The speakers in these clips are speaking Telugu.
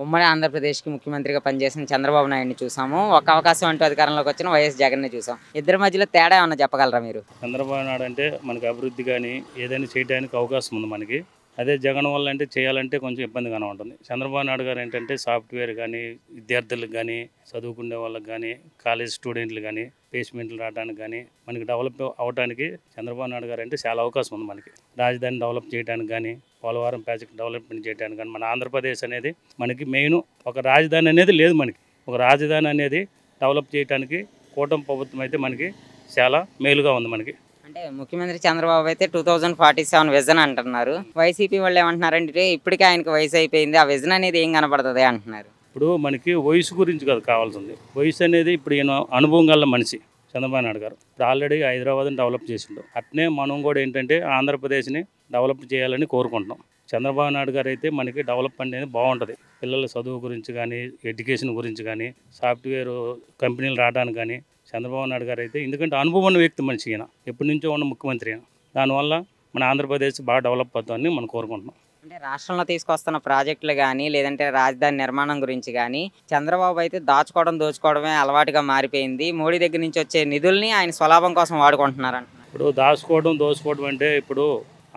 ఉమ్మడి ఆంధ్రప్రదేశ్‌కి ముఖ్యమంత్రిగా పనిచేసిన చంద్రబాబు నాయుడిని చూసాము. ఒక అవకాశం అంటూ అధికారంలోకి వచ్చిన వైఎస్ జగన్‌ని చూసాం. ఇద్దరి మధ్యలో తేడా ఏమన్నా చెప్పగలరా మీరు? చంద్రబాబు నాయుడు అంటే మనకి అభివృద్ధి కానీ ఏదైనా చేయడానికి అవకాశం ఉంది మనకి. అదే జగన్ వల్ల అంటే చేయాలంటే కొంచెం ఇబ్బందిగానే ఉంటుంది. చంద్రబాబు నాయుడు గారు ఏంటంటే సాఫ్ట్వేర్ కానీ, విద్యార్థులకు కానీ, చదువుకునే వాళ్ళకి కానీ, కాలేజ్ స్టూడెంట్లు కానీ, ప్లేస్మెంట్లు రావడానికి కానీ, మనకి డెవలప్ అవ్వడానికి చంద్రబాబు నాయుడు గారు అంటే చాలా అవకాశం ఉంది మనకి. రాజధాని డెవలప్ చేయడానికి కానీ, పోలవరం ప్రాజెక్ట్ డెవలప్మెంట్ చేయడానికి కానీ, మన ఆంధ్రప్రదేశ్ అనేది మనకి మెయిన్ ఒక రాజధాని అనేది లేదు మనకి. ఒక రాజధాని అనేది డెవలప్ చేయడానికి కూటమి ప్రభుత్వం అయితే మనకి చాలా మేలుగా ఉంది మనకి. అంటే ముఖ్యమంత్రి చంద్రబాబు అయితే 2047 విజన్ అంటున్నారు. వైసీపీ వాళ్ళు ఏమంటున్నారంటే ఇప్పటికే ఆయనకి వయసు అయిపోయింది. ఆ విజన్ అనేది ఏం కనపడుతది అంటున్నారు. ఇప్పుడు మనకి వయసు గురించి కదా కావాల్సింది. వయసు అనేది ఇప్పుడు ఈయన అనుభవం గల మనిషి చంద్రబాబు నాయుడు గారు. ఇప్పుడు ఆల్రెడీ హైదరాబాద్ని డెవలప్ చేసిండు. అట్నే మనం కూడా ఏంటంటే ఆంధ్రప్రదేశ్ని డెవలప్ చేయాలని కోరుకుంటున్నాం. చంద్రబాబు నాయుడు గారు అయితే మనకి డెవలప్మెంట్ అనేది బాగుంటుంది. పిల్లల చదువు గురించి కానీ, ఎడ్యుకేషన్ గురించి కానీ, సాఫ్ట్వేర్ కంపెనీలు రావడానికి కానీ చంద్రబాబు నాయుడు గారు అయితే ఎందుకంటే అనుభవం ఉన్న వ్యక్తి మనిషి ఈయన. ఎప్పటి నుంచో ఉన్న ముఖ్యమంత్రి ఈయన. దానివల్ల మన ఆంధ్రప్రదేశ్ బాగా డెవలప్ అవుతుందని మనం కోరుకుంటున్నాం. అంటే రాష్ట్రంలో తీసుకొస్తున్న ప్రాజెక్టులు కానీ లేదంటే రాజధాని నిర్మాణం గురించి కానీ చంద్రబాబు అయితే దోచుకోవడమే అలవాటుగా మారిపోయింది. మోడీ దగ్గర నుంచి వచ్చే నిధుల్ని ఆయన స్వలాభం కోసం వాడుకుంటున్నారు. ఇప్పుడు దోచుకోవడం అంటే ఇప్పుడు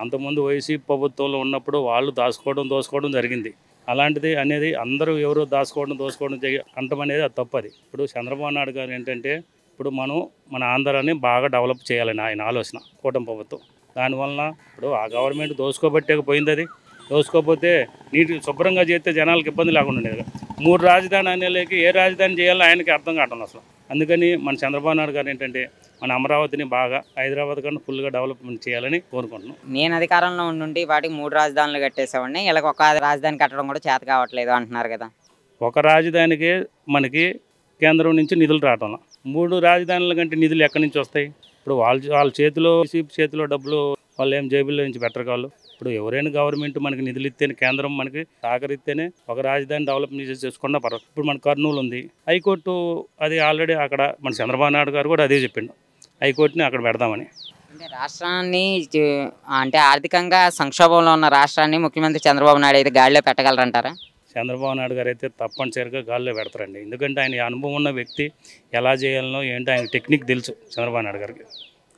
అంతకుముందు వైసీపీ ప్రభుత్వంలో ఉన్నప్పుడు వాళ్ళు దోచుకోవడం జరిగింది. అలాంటిది అనేది అందరూ ఎవరు దోచుకోవడం అంటం అనేది అది తప్పది. ఇప్పుడు చంద్రబాబు నాయుడు గారు ఏంటంటే ఇప్పుడు మన ఆంధ్రాని బాగా డెవలప్ చేయాలని ఆయన ఆలోచన కూటమి ప్రభుత్వం. దానివల్ల ఇప్పుడు ఆ గవర్నమెంట్ దోచుకోబట్టేకపోయింది. అది దోచుకోకపోతే నీటి శుభ్రంగా చేస్తే జనాలకు ఇబ్బంది లేకుండా ఉండేది. 3 రాజధాని అనేలేకి ఏ రాజధాని చేయాలో ఆయనకి అర్థం కావటం అసలు. అందుకని మన చంద్రబాబు నాయుడు గారు ఏంటంటే మన అమరావతిని బాగా హైదరాబాద్ కన్నా ఫుల్గా డెవలప్మెంట్ చేయాలని కోరుకుంటున్నాం. నేను అధికారంలో ఉండి వాటికి 3 రాజధానులు కట్టేసేవాడిని. వీళ్ళకి ఒక రాజధాని కట్టడం కూడా చేత కావట్లేదు అంటున్నారు కదా. ఒక రాజధానికి మనకి కేంద్రం నుంచి నిధులు రావటం, 3 రాజధానుల కంటే నిధులు ఎక్కడి నుంచి వస్తాయి? ఇప్పుడు వాళ్ళ చేతిలో డబ్బులు వాళ్ళు ఏం జేబుల్లో నుంచి పెట్టరు కాళ్ళు. ఇప్పుడు ఎవరైనా గవర్నమెంట్ మనకి నిధులు ఇస్తేనే, కేంద్రం మనకి సహకరిస్తేనే ఒక రాజధాని డెవలప్మెంట్ చేసుకున్నా పర్వాలేదు. ఇప్పుడు మన కర్నూలు ఉంది, హైకోర్టు అది ఆల్రెడీ అక్కడ మన చంద్రబాబు నాయుడు గారు కూడా అదే చెప్పిండు, హైకోర్టుని అక్కడ పెడదామని. అంటే రాష్ట్రాన్ని అంటే ఆర్థికంగా సంక్షోభంలో ఉన్న రాష్ట్రాన్ని ముఖ్యమంత్రి చంద్రబాబు నాయుడు అయితే గాడిలో పెట్టగలరంటారా? చంద్రబాబు నాయుడు గారు అయితే తప్పనిసరిగా గాల్లో పెడతారండి. ఎందుకంటే ఆయన అనుభవం ఉన్న వ్యక్తి, ఎలా చేయాలనో ఏంటో ఆయన టెక్నిక్ తెలుసు. చంద్రబాబు నాయుడు గారికి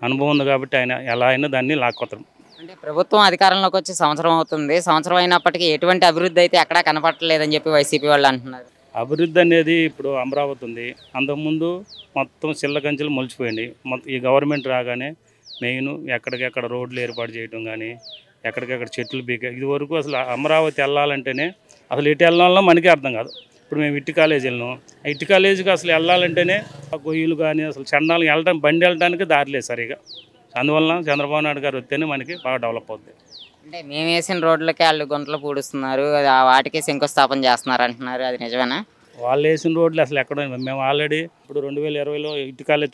అనుభవం ఉంది కాబట్టి ఆయన ఎలా అయినా దాన్ని లాక్కొతారు. అంటే ప్రభుత్వం అధికారంలోకి వచ్చి సంవత్సరం అవుతుంది. సంవత్సరం అయినప్పటికీ ఎటువంటి అభివృద్ధి అయితే ఎక్కడా కనపడలేదని చెప్పి వైసీపీ వాళ్ళు అంటున్నారు. అభివృద్ధి అనేది ఇప్పుడు అమరావతి ఉంది, అంతకుముందు మొత్తం చిల్లకంచెలు మొలిచిపోయింది. మొత్తం ఈ గవర్నమెంట్ రాగానే మెయిన్ ఎక్కడికెక్కడ రోడ్లు ఏర్పాటు చేయడం కానీ, ఎక్కడికెక్కడ చెట్లు ఇది వరకు అసలు అమరావతి వెళ్ళాలంటేనే అసలు ఎటు వెళ్ళాలన్నా మనకే అర్థం కాదు. ఇప్పుడు మేము ఇట్టి కాలేజీ వెళ్ళినాం, ఇట్టి కాలేజీకి అసలు వెళ్ళాలంటేనే గొయ్యలు కానీ అసలు చండాలు బండి వెళ్ళడానికి దారి లేదు సరిగా. అందువలన చంద్రబాబు నాయుడు గారు వస్తేనే మనకి బాగా డెవలప్ అవుతుంది. అంటే మేము వేసిన రోడ్లకి వాళ్ళు గుంటలు పూడుస్తున్నారు, వాటికి శంకుస్థాపన చేస్తున్నారు అంటున్నారు, అది నిజమేనా? వాళ్ళు వేసిన రోడ్లు అసలు ఎక్కడ, మేము ఆల్రెడీ ఇప్పుడు 2020లో ఇట్టి కాలేజీ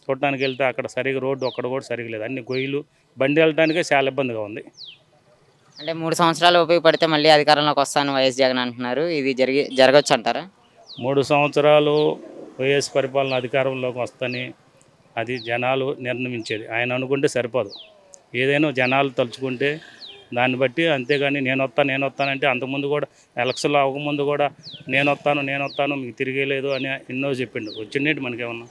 చూడటానికి వెళ్తే అక్కడ సరిగా రోడ్డు ఒక్కడ కూడా సరిగా లేదు. అన్ని గొయ్యలు, బండి వెళ్ళడానికే చాలా ఇబ్బందిగా ఉంది. అంటే 3 సంవత్సరాలు ఉపయోగపడితే మళ్ళీ అధికారంలోకి వస్తాను వైఎస్ జగన్ అంటున్నారు, ఇది జరగచ్చు అంటారా? 3 సంవత్సరాలు వైఎస్ పరిపాలన అధికారంలోకి వస్తని అది జనాలు నిర్ణయించేది. ఆయన అనుకుంటే సరిపోదు, ఏదైనా జనాలు తలుచుకుంటే దాన్ని బట్టి. అంతేగాని నేను వస్తానంటే అంతకుముందు కూడా ఎలక్షన్లో అవ్వకముందు కూడా నేను వస్తాను మీకు తిరిగేలేదు అని ఎన్నో చెప్పిండు. వచ్చిండేటి మనకేమన్నా.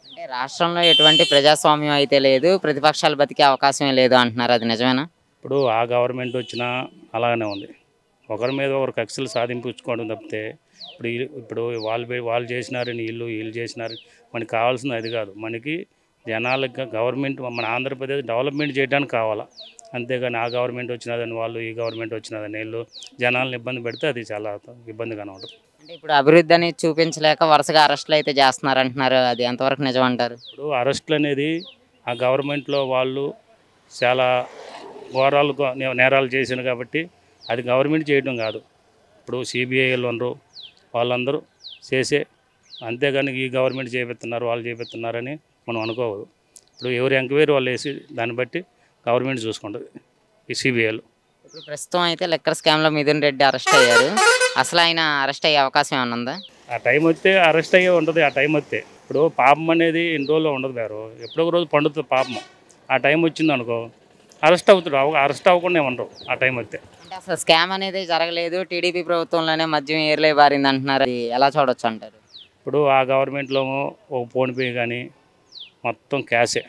అంటే రాష్ట్రంలో ఎటువంటి ప్రజాస్వామ్యం అయితే లేదు, ప్రతిపక్షాలు బతికే అవకాశమే లేదు అంటున్నారు, అది నిజమేనా? ఇప్పుడు ఆ గవర్నమెంట్ వచ్చినా అలాగనే ఉంది. ఒకరి మీద ఒకరు కక్షలు సాధింపుకోవడం తప్పితే ఇప్పుడు వాళ్ళు చేసినారని వీళ్ళు చేసినారని మనకి కావాల్సింది అది కాదు. మనకి జనాలకు గవర్నమెంట్ మన ఆంధ్రప్రదేశ్ డెవలప్మెంట్ చేయడానికి కావాలా. అంతేగాని ఆ గవర్నమెంట్ వచ్చినదని వాళ్ళు, ఈ గవర్నమెంట్ వచ్చినదని వీళ్ళు జనాలను ఇబ్బంది పెడితే అది చాలా ఇబ్బందిగానే ఉంటుంది. అంటే ఇప్పుడు అభివృద్ధి అనేది చూపించలేక వరుసగా అరెస్టులు అయితే చేస్తున్నారు అంటున్నారు, అది ఎంతవరకు నిజం అంటారు? ఇప్పుడు అరెస్టులు అనేది ఆ గవర్నమెంట్లో వాళ్ళు చాలా నేరాలు చేశారు కాబట్టి అది గవర్నమెంట్ చేయడం కాదు. ఇప్పుడు సిబిఐలు ఉండరు, వాళ్ళందరూ చేసే, అంతేగాని ఈ గవర్నమెంట్ చేపిస్తున్నారు వాళ్ళు చేపిస్తున్నారని మనం అనుకోవద్దు. ఇప్పుడు ఎవరు ఎంక్వైరీ వాళ్ళు వేసి దాన్ని బట్టి గవర్నమెంట్ చూసుకుంటుంది. ఈ సిబిఐలు ఇప్పుడు ప్రస్తుతం అయితే లిక్కర్ స్కామ్లో మిథున్ రెడ్డి అరెస్ట్ అయ్యారు. అసలు ఆయన అరెస్ట్ అయ్యే అవకాశం ఏమైనా ఉందా? ఆ టైం వస్తే అరెస్ట్ అయ్యే ఉంటుంది. ఆ టైం వస్తే ఇప్పుడు పాపం అనేది ఎన్ని రోజుల్లో ఉండదు వేరు, ఎప్పుడో ఒక రోజు పండుతుంది పాపం. ఆ టైం వచ్చింది అనుకో అరెస్ట్ అవుతాడు, అరెస్ట్ అవ్వకుండా ఉండరు ఆ టైం వస్తే. అంటే అసలు స్కామ్ అనేది జరగలేదు, టీడీపీ ప్రభుత్వంలోనే మద్యం ఏర్లే బారింది అంటున్నారు. అది ఎలా చూడొచ్చు అంటారు? ఇప్పుడు ఆ గవర్నమెంట్లో ఒక ఫోన్పే కానీ మొత్తం క్యాషే,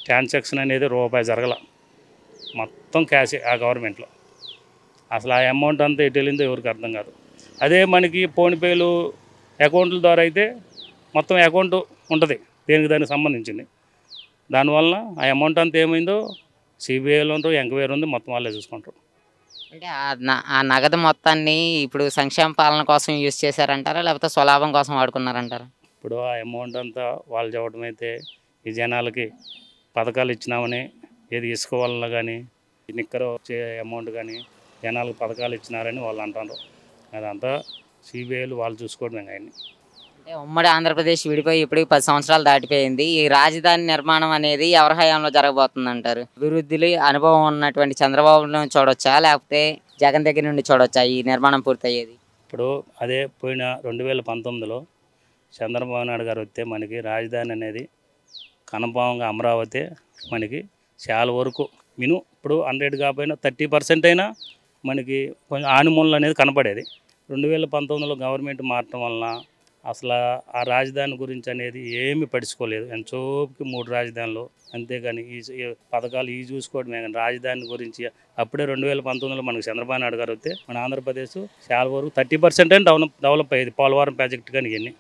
ట్రాన్సాక్షన్ అనేది రూపాయి జరగల, మొత్తం క్యాషే ఆ గవర్నమెంట్లో. అసలు ఆ అమౌంట్ అంతా ఎటు వెళ్ళిందో ఎవరికి అర్థం కాదు. అదే మనకి ఫోన్పేలు అకౌంట్ల ద్వారా అయితే మొత్తం అకౌంట్ ఉంటుంది దానికి సంబంధించింది. దానివల్ల ఆ అమౌంట్ అంతా ఏమైందో సిబిఐలో ఉంటారు, ఎంక్వైరీ ఉంది, మొత్తం వాళ్ళే చూసుకుంటారు. అంటే ఆ నగదు మొత్తాన్ని ఇప్పుడు సంక్షేమ పాలన కోసం యూజ్ చేశారంటారా, లేకపోతే స్వలాభం కోసం వాడుకున్నారంటారా? ఇప్పుడు ఆ అమౌంట్ అంతా వాళ్ళు చెప్పడం అయితే ఈ జనాలకి పథకాలు ఇచ్చినామని, ఏది ఇసుక వల్ల కానీ నిక్కర వచ్చే అమౌంట్ కానీ జనాలకు పథకాలు ఇచ్చినారని వాళ్ళు అంటారు. అదంతా సిబిఐలు వాళ్ళు చూసుకోవడమే. కానీ అంటే ఉమ్మడి ఆంధ్రప్రదేశ్ విడిపోయి ఇప్పటికి 10 సంవత్సరాలు దాటిపోయింది. ఈ రాజధాని నిర్మాణం అనేది ఎవరి హయాంలో జరగబోతుంది అంటారు? అభివృద్ధిలో అనుభవం ఉన్నటువంటి చంద్రబాబును చూడొచ్చా, లేకపోతే జగన్ దగ్గర నుండి చూడొచ్చా ఈ నిర్మాణం పూర్తయ్యేది? ఇప్పుడు అదే పోయిన 2019లో చంద్రబాబు నాయుడు గారు వస్తే మనకి రాజధాని అనేది కన్ఫామ్గా అమరావతి మనకి చాలా వరకు ఇప్పుడు 100 కాకపోయినా 30% అయినా మనకి కొంచెం ఆనిమూలలు అనేది కనపడేది. 2019లో గవర్నమెంట్ మారటం వలన అసలు ఆ రాజధాని గురించి అనేది ఏమీ పట్టించుకోలేదు. ఎంతోపుకి 3 రాజధానులు, అంతేగాని ఈ పథకాలు చూసుకోవడమే. కానీ రాజధాని గురించి అప్పుడే 2019లో మనకు చంద్రబాబు నాయుడు గారు వస్తే మన ఆంధ్రప్రదేశ్ చాలా వరకు 30% అయినా డెవలప్ అయ్యేది. పోలవరం ప్రాజెక్టు కానీ ఇవన్నీ